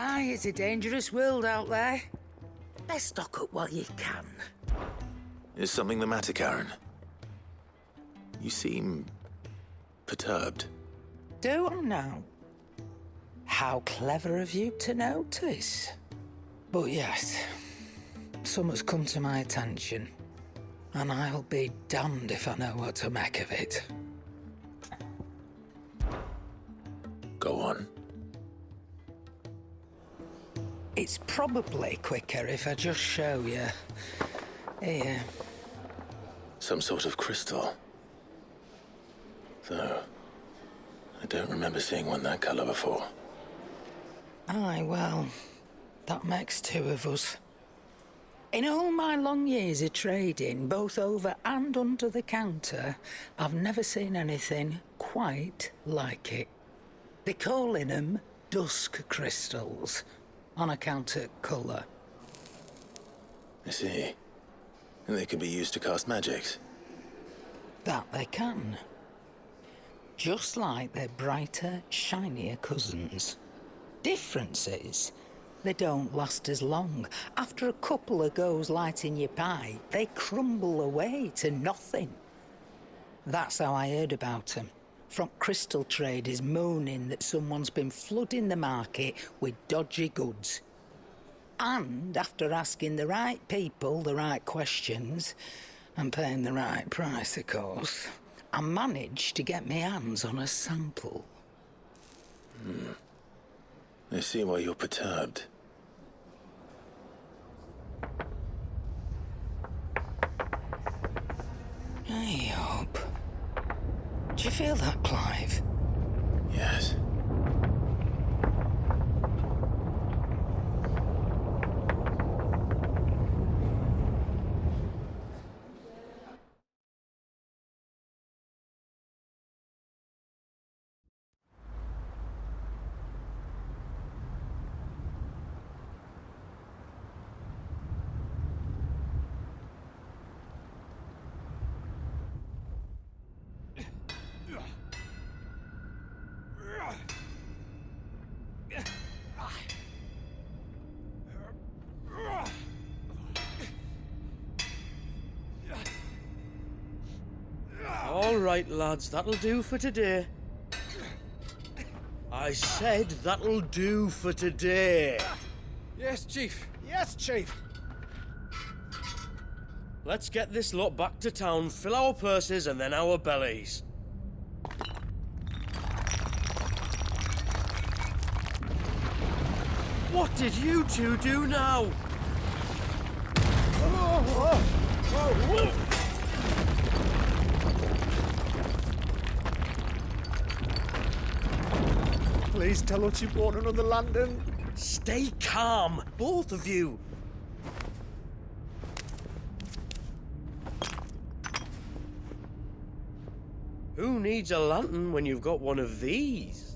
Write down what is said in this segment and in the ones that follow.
Aye, it's a dangerous world out there. Best stock up while you can. Is something the matter, Karen? You seem perturbed. Do I now? How clever of you to notice. But yes, something's come to my attention, and I'll be damned if I know what to make of it. Go on. It's probably quicker if I just show you. Here. Some sort of crystal. Though, I don't remember seeing one that color before. Aye, well, that makes two of us. In all my long years of trading, both over and under the counter, I've never seen anything quite like it. They're calling them dusk crystals, on account of colour. I see. And they can be used to cast magics. That they can. Just like their brighter, shinier cousins. Difference is, they don't last as long. After a couple of goes lighting your pipe, they crumble away to nothing. That's how I heard about them. From crystal traders moaning that someone's been flooding the market with dodgy goods. And after asking the right people the right questions, and paying the right price, of course, I managed to get my hands on a sample. I see why you're perturbed. I hope. Do you feel that, Clive? Yes. All right, lads, that'll do for today. I said that'll do for today. Yes, Chief. Yes, Chief. Let's get this lot back to town, fill our purses and then our bellies. What did you two do now? Please tell us you bought another lantern. Stay calm, both of you. Who needs a lantern when you've got one of these?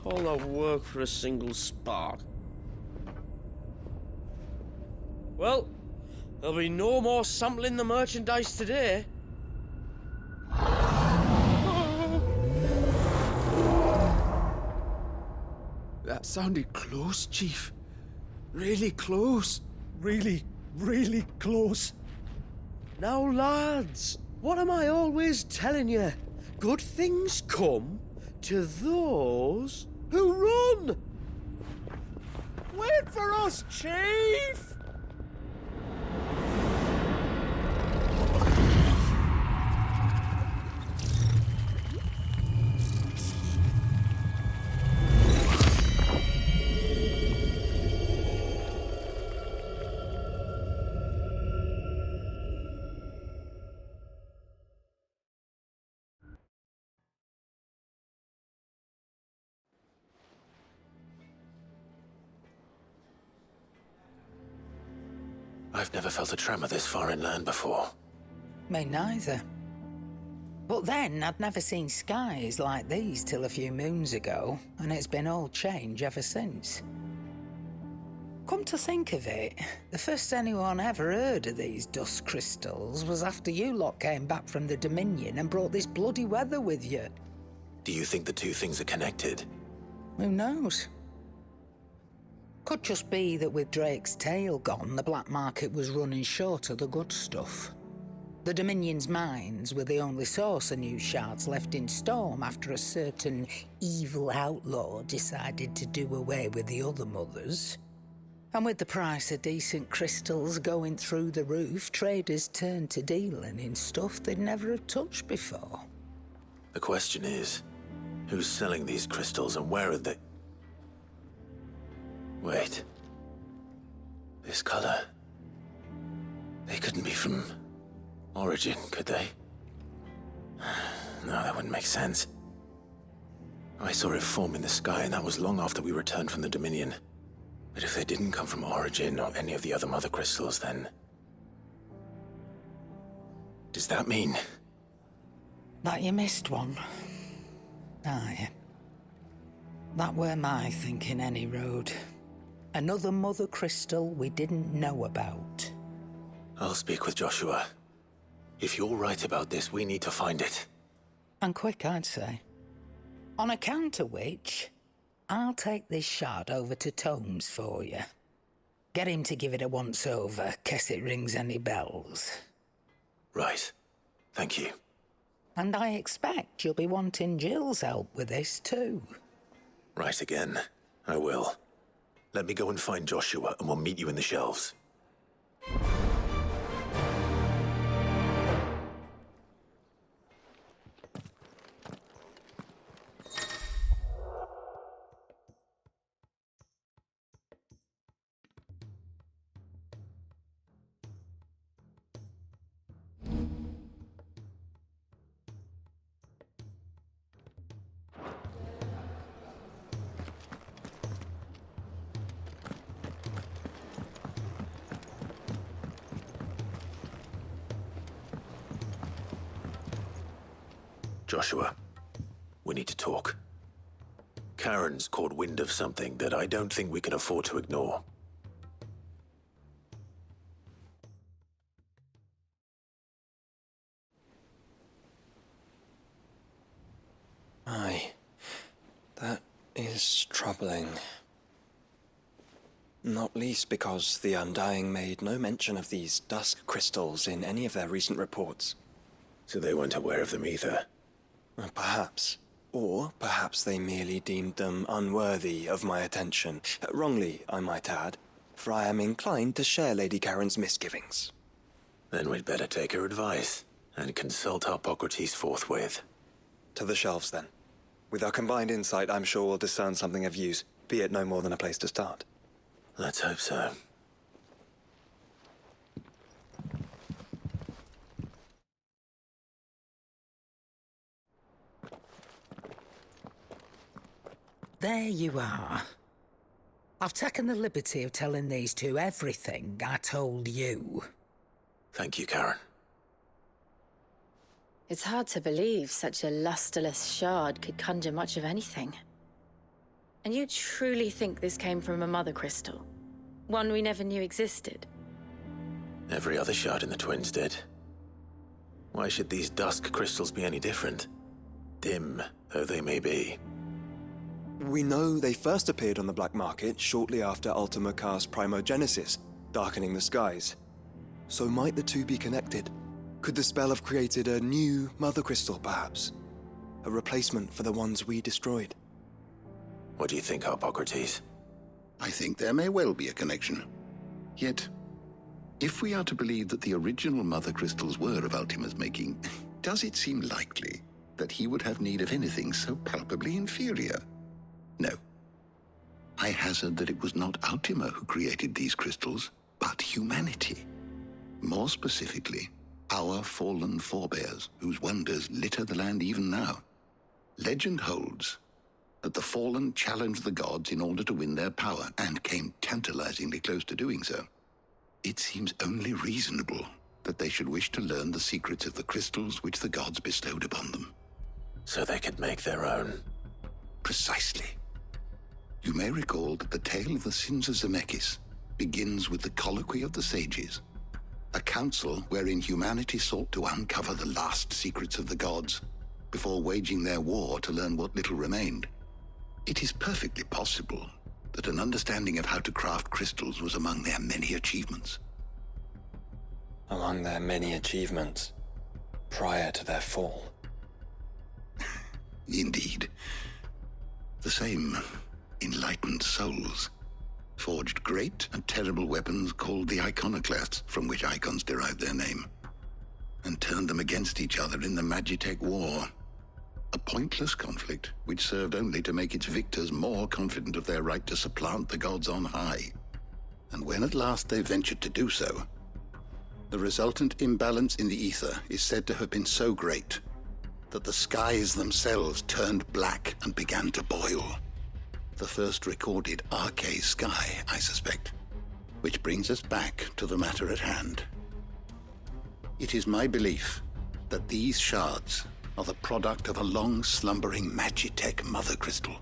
All that work for a single spark. Well, there'll be no more sampling the merchandise today. That sounded close, Chief. Really close. Really, really close. Now, lads, what am I always telling you? Good things come to those who run! Wait for us, Chief! I've never felt a tremor this far inland before. Me neither. But then I'd never seen skies like these till a few moons ago, and it's been all change ever since. Come to think of it, the first anyone ever heard of these dust crystals was after you lot came back from the Dominion and brought this bloody weather with you. Do you think the two things are connected? Who knows? Could just be that with Drake's tail gone, the black market was running short of the good stuff. The Dominion's mines were the only source of new shards left in Storm after a certain evil outlaw decided to do away with the other mothers. And with the price of decent crystals going through the roof, traders turned to dealing in stuff they'd never have touched before. The question is, who's selling these crystals and where are they? Wait. This color. They couldn't be from Origin, could they? No, that wouldn't make sense. I saw it form in the sky, and that was long after we returned from the Dominion. But if they didn't come from Origin or any of the other mother crystals, then... does that mean... that you missed one? Aye. That were my thinking, any road. Another mother crystal we didn't know about. I'll speak with Joshua. If you're right about this, we need to find it. And quick, I'd say. On account of which, I'll take this shard over to Tomes for you. Get him to give it a once-over, case it rings any bells. Right. Thank you. And I expect you'll be wanting Jill's help with this too. Right again. I will. Let me go and find Joshua, and we'll meet you in the shelves. Joshua, we need to talk. Karen's caught wind of something that I don't think we can afford to ignore. Aye, that is troubling. Not least because the Undying made no mention of these dusk crystals in any of their recent reports. So they weren't aware of them either. Perhaps. Or perhaps they merely deemed them unworthy of my attention. Wrongly, I might add, for I am inclined to share Lady Karen's misgivings. Then we'd better take her advice and consult Hippocrates forthwith. To the shelves, then. With our combined insight, I'm sure we'll discern something of use, be it no more than a place to start. Let's hope so. There you are. I've taken the liberty of telling these two everything I told you. Thank you, Karen. It's hard to believe such a lusterless shard could conjure much of anything. And you truly think this came from a mother crystal? One we never knew existed? Every other shard in the Twins did. Why should these dusk crystals be any different? Dim though they may be. We know they first appeared on the black market shortly after Ultima cast Primogenesis, darkening the skies. So might the two be connected? Could the spell have created a new mother crystal, perhaps? A replacement for the ones we destroyed? What do you think, Hippocrates? I think there may well be a connection. Yet, if we are to believe that the original mother crystals were of Ultima's making, does it seem likely that he would have need of anything so palpably inferior? No. I hazard that it was not Ultima who created these crystals, but humanity. More specifically, our fallen forebears, whose wonders litter the land even now. Legend holds that the fallen challenged the gods in order to win their power, and came tantalizingly close to doing so. It seems only reasonable that they should wish to learn the secrets of the crystals which the gods bestowed upon them. So they could make their own. Precisely. You may recall that the tale of the sins of Zemeckis begins with the colloquy of the sages, a council wherein humanity sought to uncover the last secrets of the gods before waging their war to learn what little remained. It is perfectly possible that an understanding of how to craft crystals was among their many achievements. Among their many achievements, prior to their fall. Indeed. The same enlightened souls forged great and terrible weapons called the iconoclasts, from which icons derived their name, and turned them against each other in the Magitech War. A pointless conflict which served only to make its victors more confident of their right to supplant the gods on high. And when at last they ventured to do so, the resultant imbalance in the ether is said to have been so great that the skies themselves turned black and began to boil. The first recorded arcane sky, I suspect. Which brings us back to the matter at hand. It is my belief that these shards are the product of a long-slumbering Magitech mother crystal,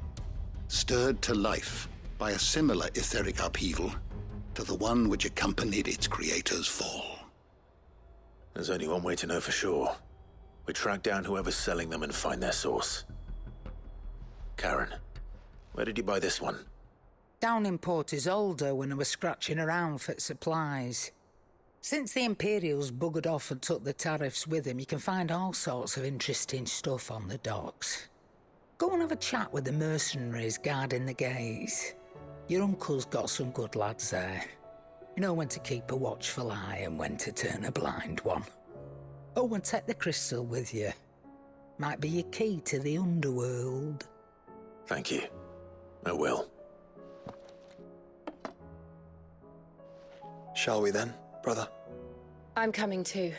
stirred to life by a similar etheric upheaval to the one which accompanied its creator's fall. There's only one way to know for sure. We track down whoever's selling them and find their source. Karen, where did you buy this one? Down in Port Isolde when I was scratching around for supplies. Since the Imperials buggered off and took the tariffs with them, you can find all sorts of interesting stuff on the docks. Go and have a chat with the mercenaries guarding the gates. Your uncle's got some good lads there. You know when to keep a watchful eye and when to turn a blind one. Oh, and take the crystal with you. Might be your key to the underworld. Thank you. I will. Shall we then, brother? I'm coming too.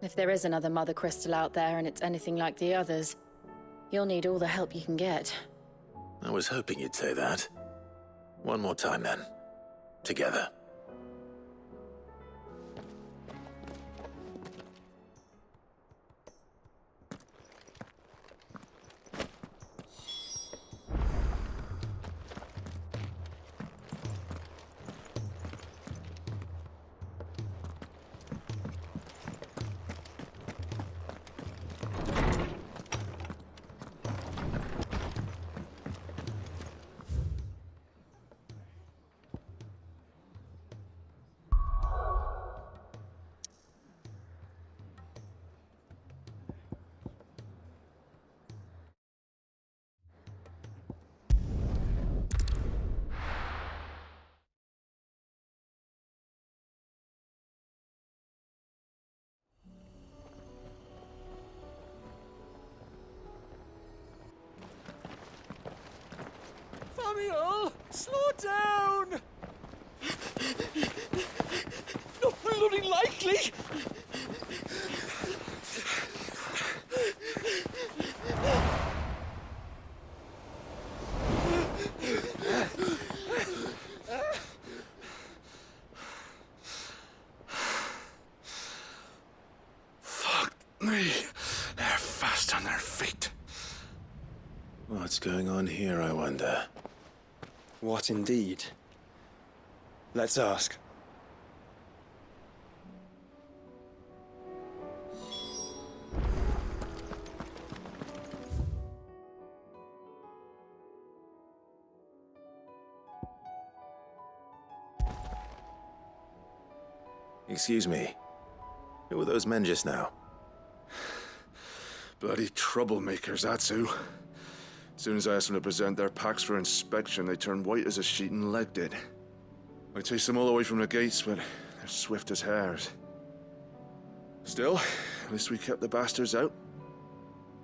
If there is another mother crystal out there and it's anything like the others, you'll need all the help you can get. I was hoping you'd say that. One more time then. Together. Samuel, slow down! Not bloody likely! Fuck me. They're fast on their feet. What's going on here, I wonder? What indeed? Let's ask. Excuse me. Who were those men just now? Bloody troublemakers, that's who. As soon as I asked them to present their packs for inspection, they turned white as a sheet and legged it. I chased them all away from the gates, but they're swift as hares. Still, at least we kept the bastards out.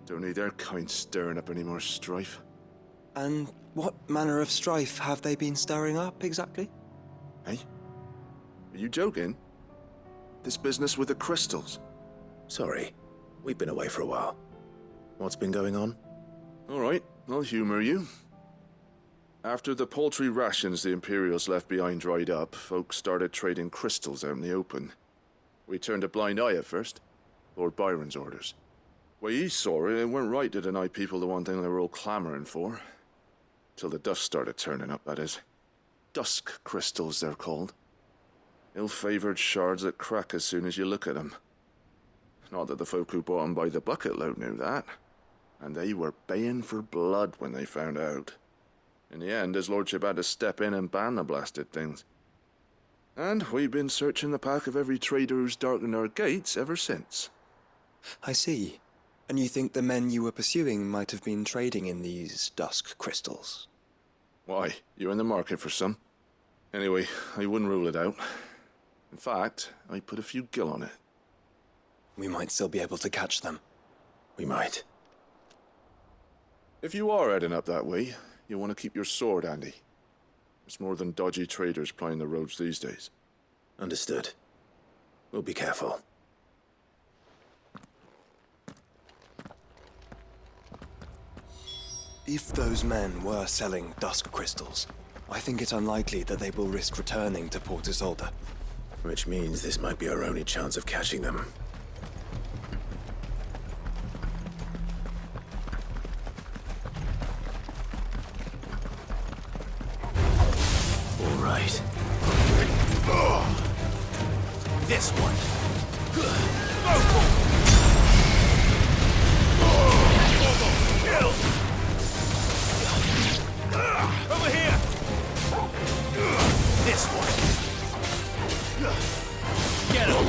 Don't need their kind stirring up any more strife. And what manner of strife have they been stirring up, exactly? Hey? Are you joking? This business with the crystals? Sorry. We've been away for a while. What's been going on? All right, I'll humor you. After the paltry rations the Imperials left behind dried up, folks started trading crystals out in the open. We turned a blind eye at first. Lord Byron's orders. Way he saw it, it weren't right to deny people the one thing they were all clamouring for. Till the dust started turning up, that is. Dusk crystals, they're called. Ill-favoured shards that crack as soon as you look at them. Not that the folk who bought them by the bucket load knew that. And they were baying for blood when they found out. In the end, his lordship had to step in and ban the blasted things. And we've been searching the pack of every trader who's darkened our gates ever since. I see. And you think the men you were pursuing might have been trading in these dusk crystals? Why, you're in the market for some. Anyway, I wouldn't rule it out. In fact, I'd put a few gil on it. We might still be able to catch them. We might. If you are heading up that way, you'll want to keep your sword handy. There's more than dodgy traders plying the roads these days. Understood. We'll be careful. If those men were selling dusk crystals, I think it unlikely that they will risk returning to Port Isolde. Which means this might be our only chance of catching them. All right. This one. Over here! This one! Get him!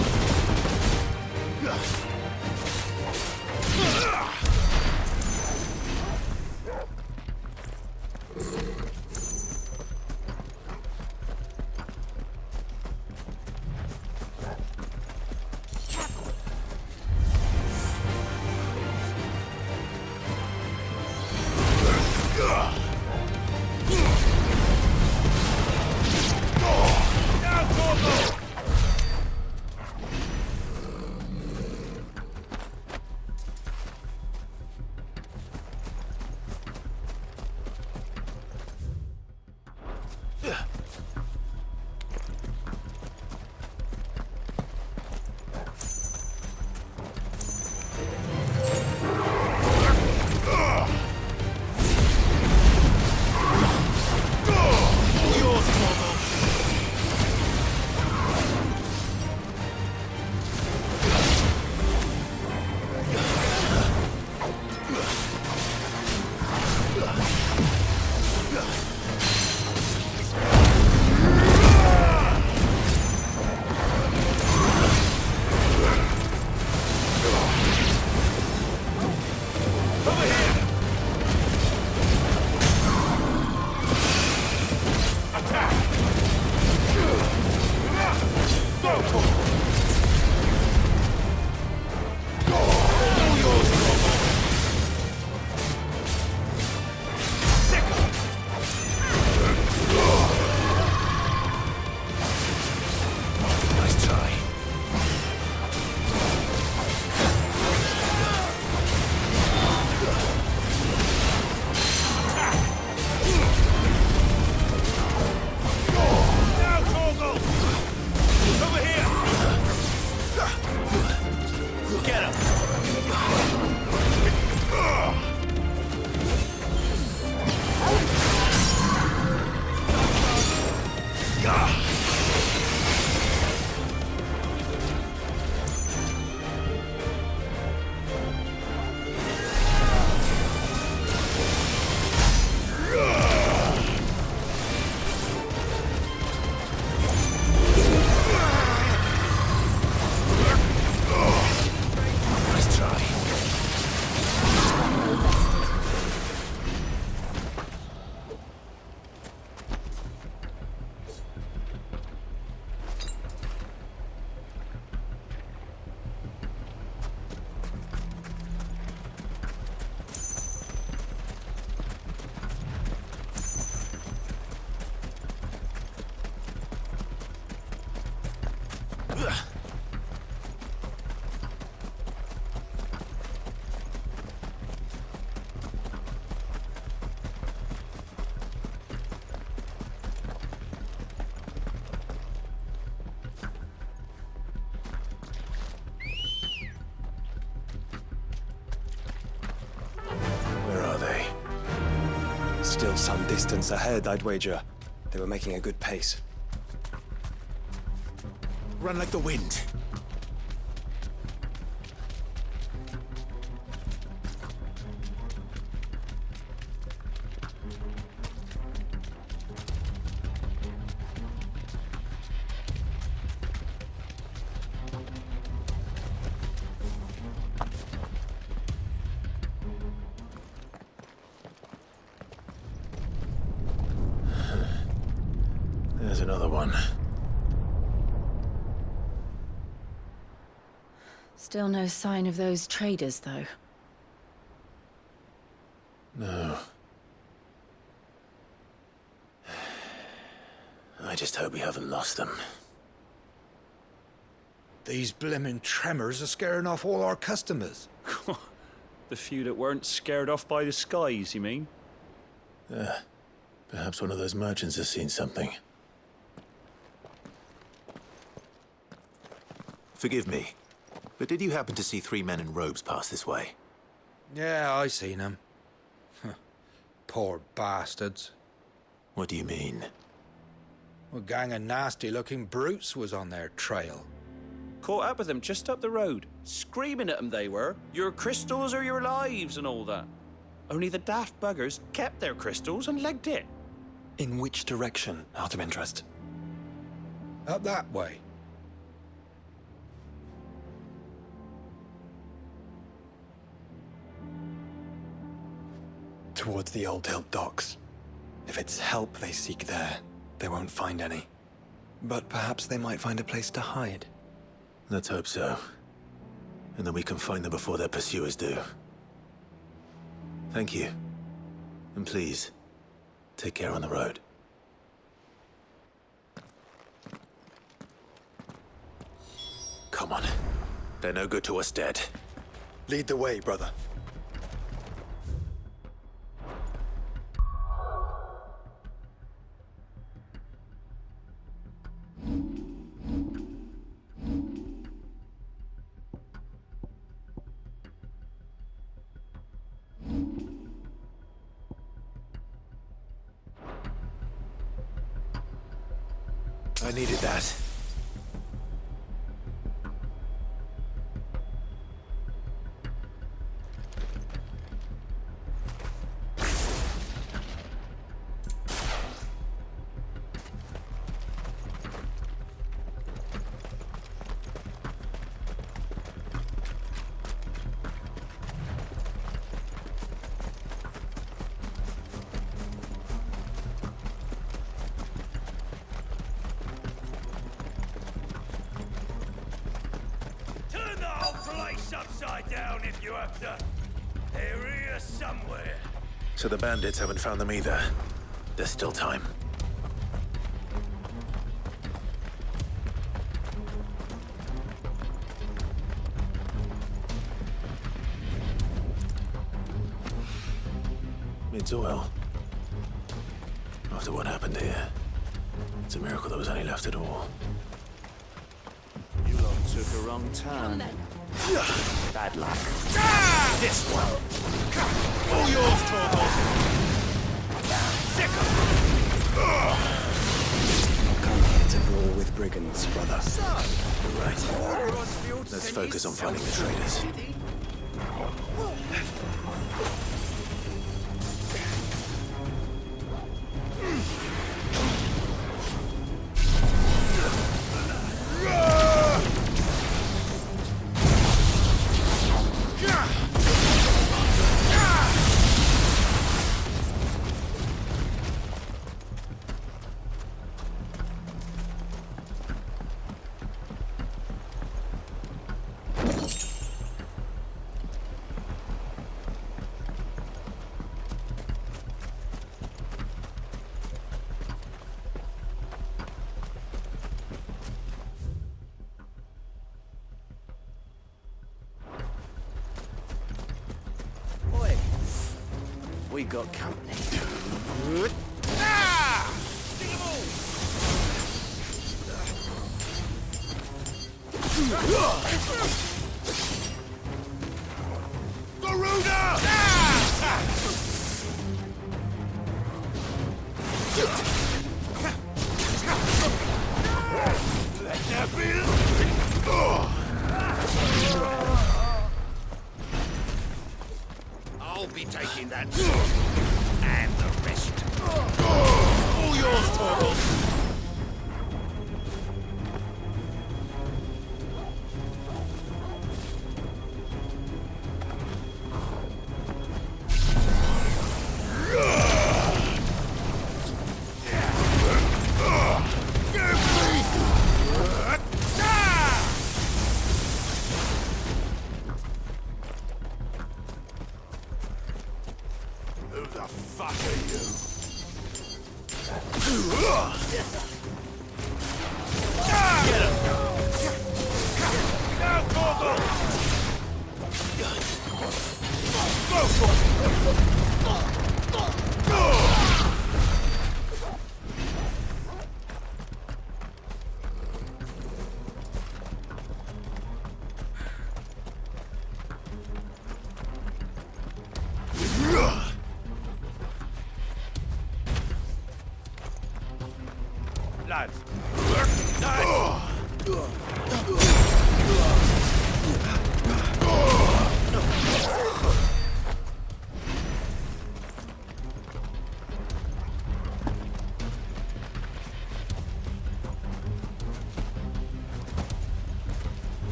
Still some distance ahead, I'd wager. They were making a good pace. Run like the wind. There's another one. Still no sign of those traders, though. No. I just hope we haven't lost them. These blimmin' tremors are scaring off all our customers. The few that weren't scared off by the skies, you mean? Perhaps one of those merchants has seen something. Forgive me, but did you happen to see 3 men in robes pass this way? Yeah, I seen them. Poor bastards. What do you mean? A gang of nasty-looking brutes was on their trail. Caught up with them just up the road. Screaming at them they were. Your crystals or your lives and all that. Only the daft buggers kept their crystals and legged it. In which direction, out of interest? Up that way. Towards the Old Hill docks. If it's help they seek there, they won't find any. But perhaps they might find a place to hide. Let's hope so. And then we can find them before their pursuers do. Thank you. And please, take care on the road. Come on. They're no good to us dead. Lead the way, brother. I needed that. Upside down if you have to. They're here somewhere. So the bandits haven't found them either. There's still time. It's oil. After what happened here, it's a miracle there was any left at all. You lot took a wrong turn. Bad luck. This one. All yours, Torvald. Come here to brawl with brigands, brother. Right. Let's focus on finding the traders. We got company. Now, Corporal! Go for lads.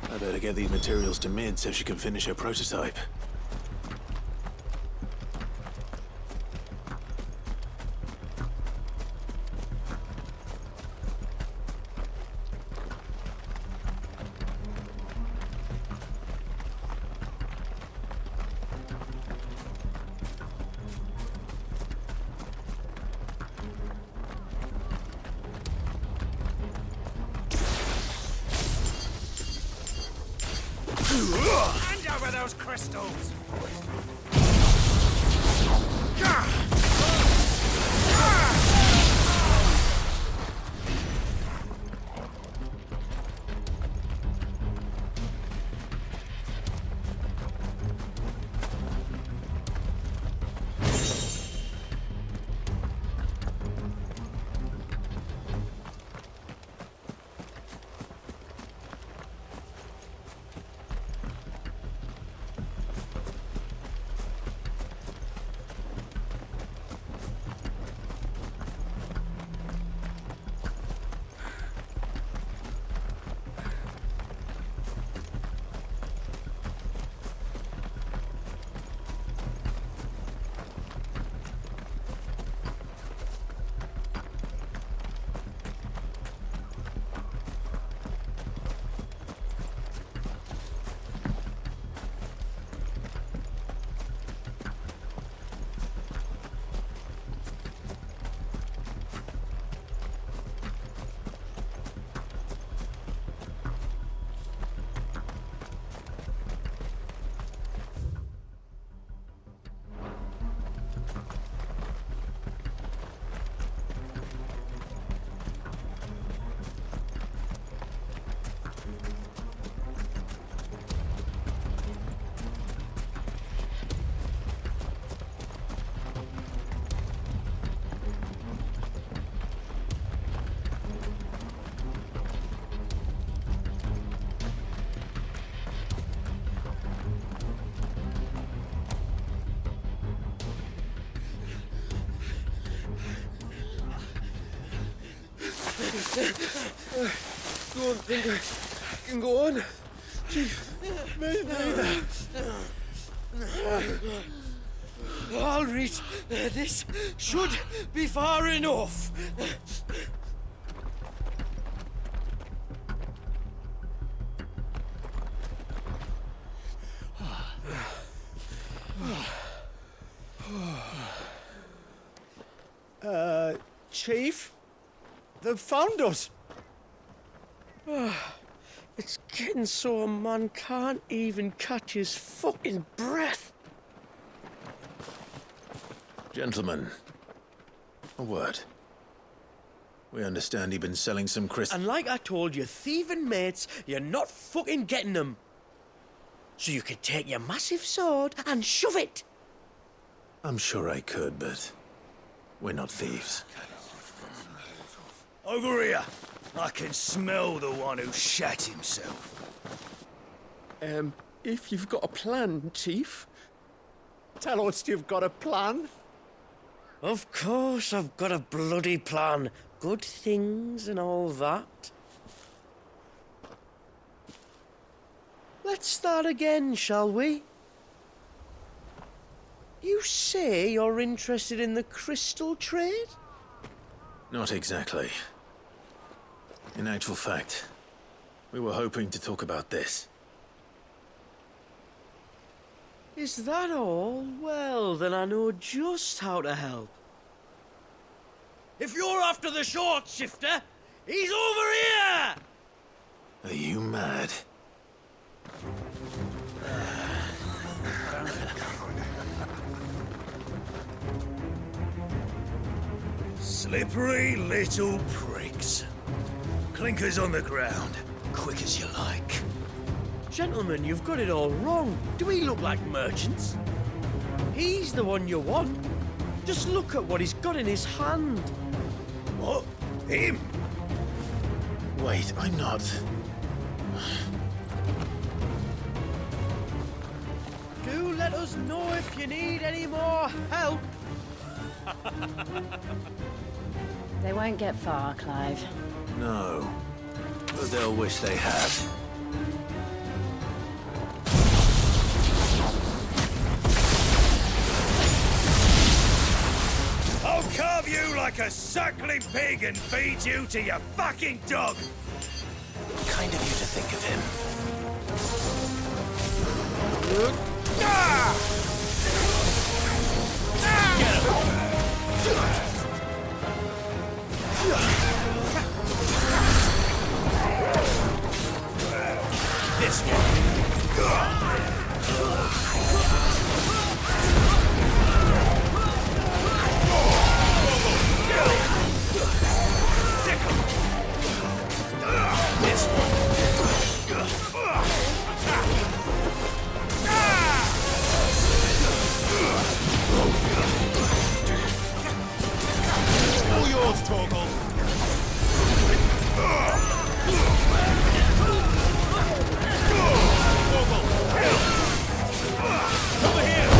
I better get these materials to Mid so she can finish her prototype. Hand over those crystals! Don't think I can go on. Chief, maybe. All right, this should be far enough. Chief? They've found us. It's getting so a man can't even catch his fucking breath. Gentlemen, a word. We understand you've been selling some crystals. And like I told your thieving mates, you're not fucking getting them. So you could take your massive sword and shove it. I'm sure I could, but we're not thieves. Over here. I can smell the one who shat himself. If you've got a plan, Chief. Tell us you've got a plan. Of course I've got a bloody plan. Good things and all that. Let's start again, shall we? You say you're interested in the crystal trade? Not exactly. In actual fact, we were hoping to talk about this. Is that all? Well, then I know just how to help. If you're after the short shifter, he's over here! Are you mad? Slippery little pricks. Clinkers on the ground, quick as you like. Gentlemen, you've got it all wrong. Do we look like merchants? He's the one you want. Just look at what he's got in his hand. What? Him? Wait, I'm not. Do let us know if you need any more help. They won't get far, Clive. No. But they'll wish they had. I'll carve you like a suckling pig and feed you to your fucking dog! Kind of you to think of him. This one. This all yours, Torgal. Over here!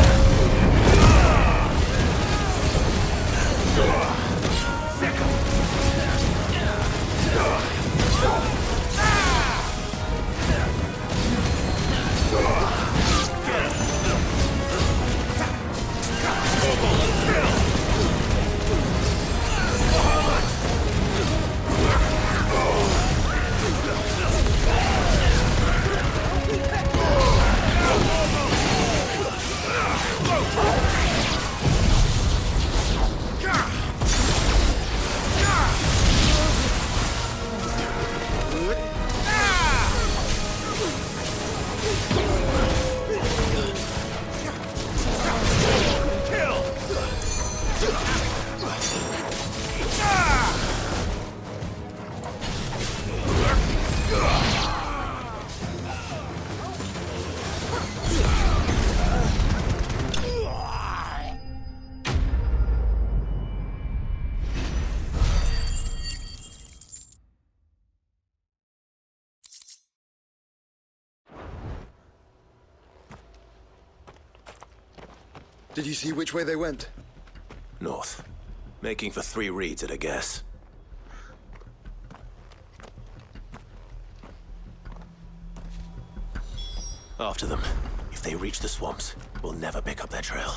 Did you see which way they went? North. Making for 3 reads at a guess. After them. If they reach the swamps, we'll never pick up their trail.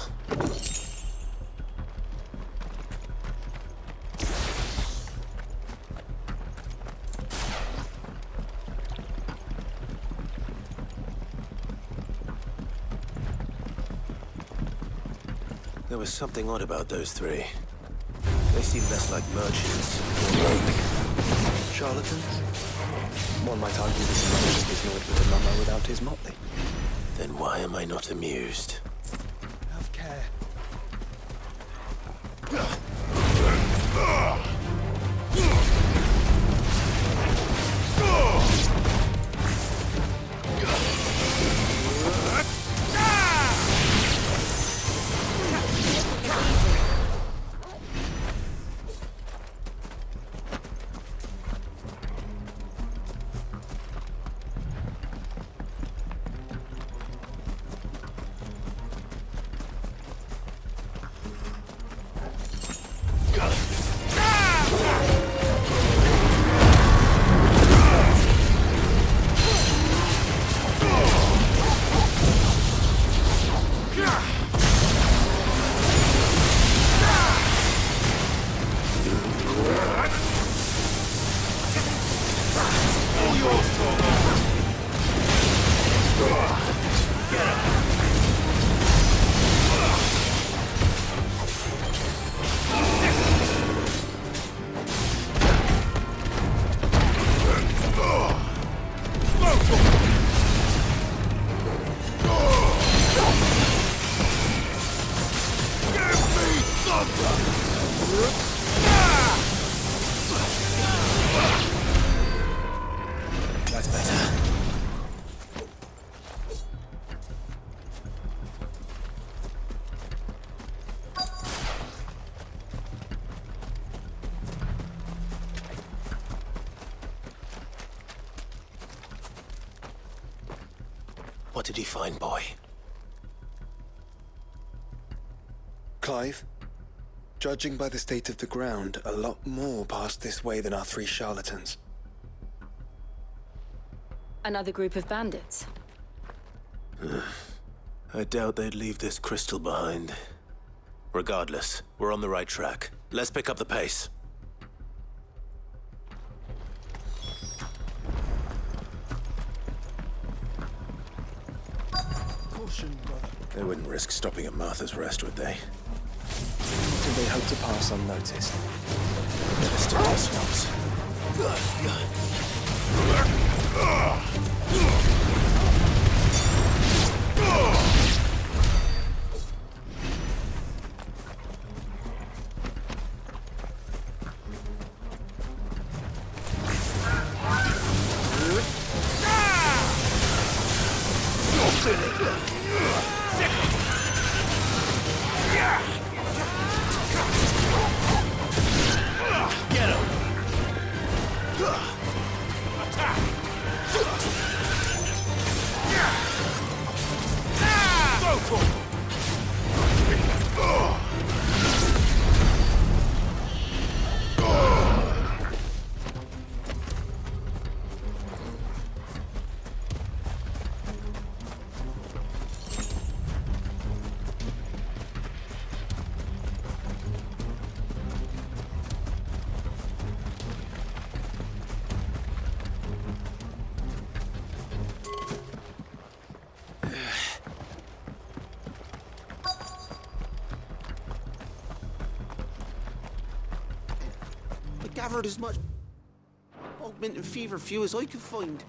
There was something odd about those 3. They seemed less like merchants, more like Charlatans? One might argue this merchant is Lord with a mummer without his motley. Then why am I not amused? Have care. What did you find, boy? Clive, judging by the state of the ground, a lot more passed this way than our 3 charlatans. Another group of bandits. I doubt they'd leave this crystal behind. Regardless, we're on the right track. Let's pick up the pace. Caution, brother. They wouldn't risk stopping at Martha's Rest, would they? Do they hope to pass unnoticed? Better stick to the swamps. Get him! Gathered as much augmented fever fuel as I could find.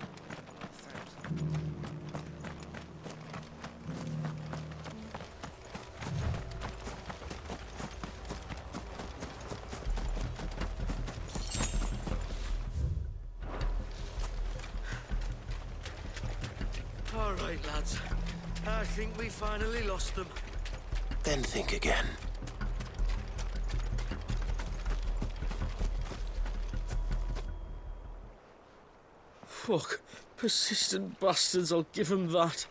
All right, lads. I think we finally lost them. Then think again. Fuck. Persistent bastards, I'll give them that.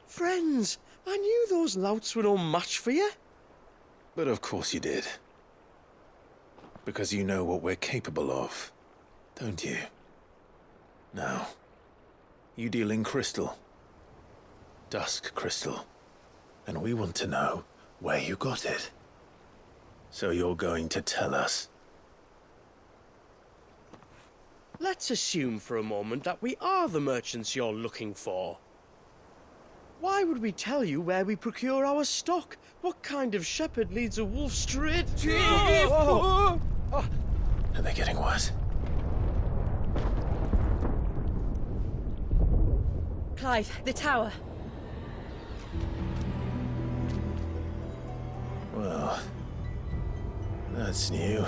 Friends, I knew those louts were no match for you. But of course you did. Because you know what we're capable of, don't you? Now, you deal in crystal. Dusk crystal. And we want to know where you got it. So you're going to tell us. Let's assume for a moment that we are the merchants you're looking for. Why would we tell you where we procure our stock? What kind of shepherd leads a wolf straight? Are they getting worse? Clive, the tower. Well, that's new.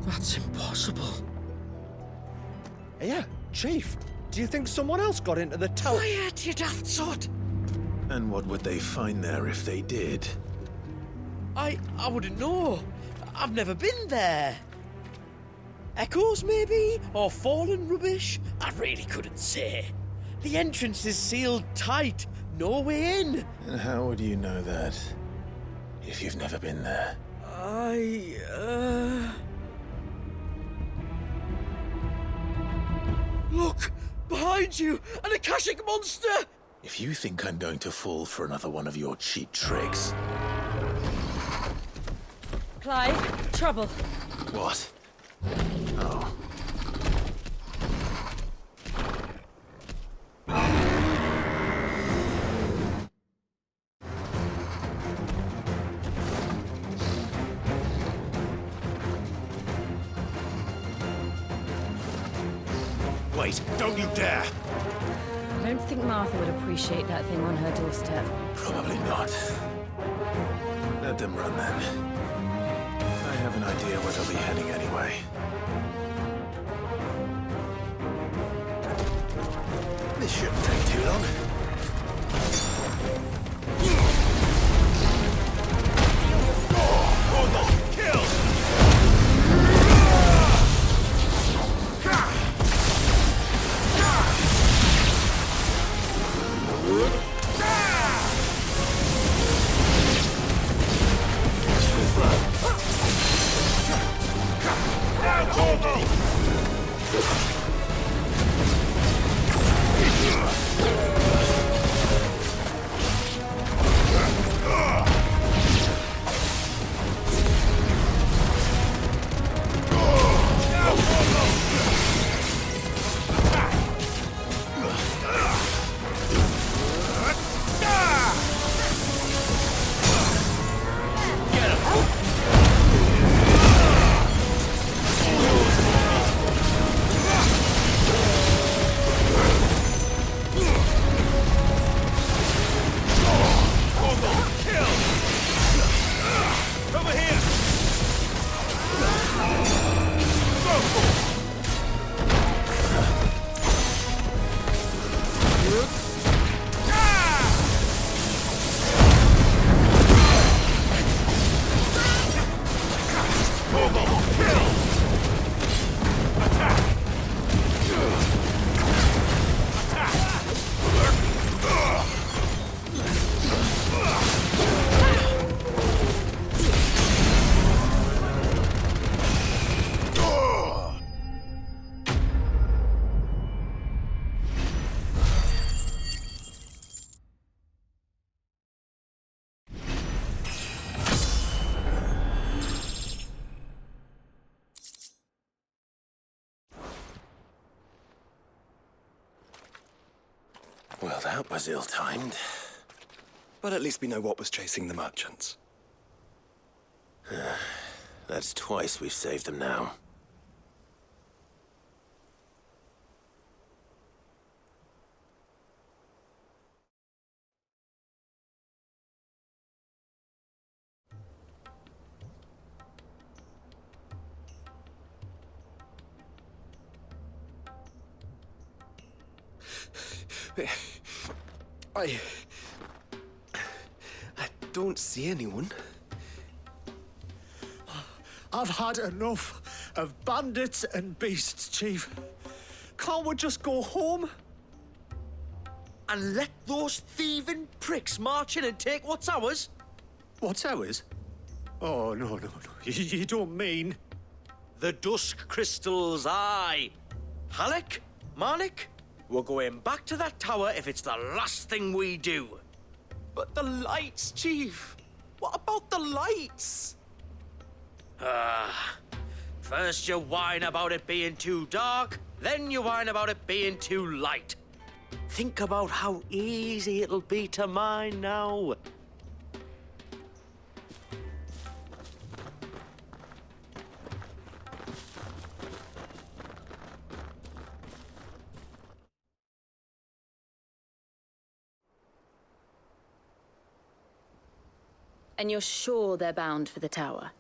That's impossible. Yeah, Chief. Do you think someone else got into the tower? Quiet, you daft sot! And what would they find there if they did? I wouldn't know. I've never been there. Echoes, maybe? Or fallen rubbish? I really couldn't say. The entrance is sealed tight. No way in. And how would you know that? If you've never been there? Look! Behind you! An Akashic monster! If you think I'm going to fall for another one of your cheap tricks... Clive, trouble. What? Oh. Wait, don't you dare! I don't think Martha would appreciate that thing on her doorstep. Probably not. Let them run then. I have an idea where they'll be heading anyway. This shouldn't take too long. Well, that was ill-timed. But at least we know what was chasing the merchants. That's twice we've saved them now. I don't see anyone. I've had enough of bandits and beasts, Chief. Can't we just go home? And let those thieving pricks march in and take what's ours? What's ours? Oh, no. You don't mean... The dusk crystals, aye. Halleck, Marnik, we're going back to that tower if it's the last thing we do. But the lights, Chief. What about the lights? First you whine about it being too dark, then you whine about it being too light. Think about how easy it'll be to mine now. And you're sure they're bound for the tower?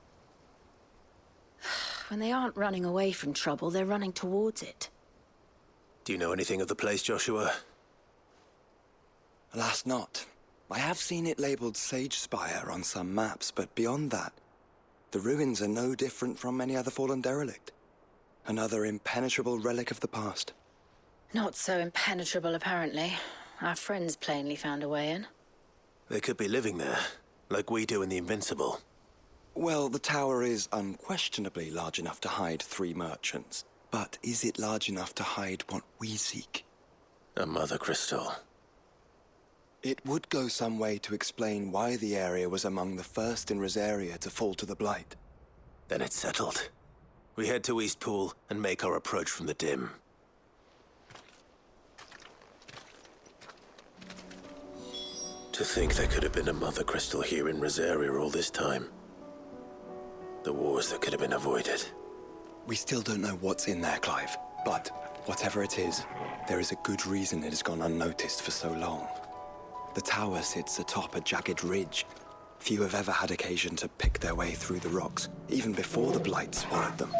When they aren't running away from trouble, they're running towards it. Do you know anything of the place, Joshua? Alas, not. I have seen it labelled Sage Spire on some maps, but beyond that, the ruins are no different from any other fallen derelict. Another impenetrable relic of the past. Not so impenetrable, apparently. Our friends plainly found a way in. They could be living there, like we do in the Invincible. Well, the tower is unquestionably large enough to hide 3 merchants. But is it large enough to hide what we seek? A mother crystal. It would go some way to explain why the area was among the first in Rosaria to fall to the Blight. Then it's settled. We head to Eastpool and make our approach from the dim. To think there could have been a mother crystal here in Rosaria all this time. The wars that could have been avoided. We still don't know what's in there, Clive. But whatever it is, there is a good reason it has gone unnoticed for so long. The tower sits atop a jagged ridge. Few have ever had occasion to pick their way through the rocks, even before the Blight swallowed them.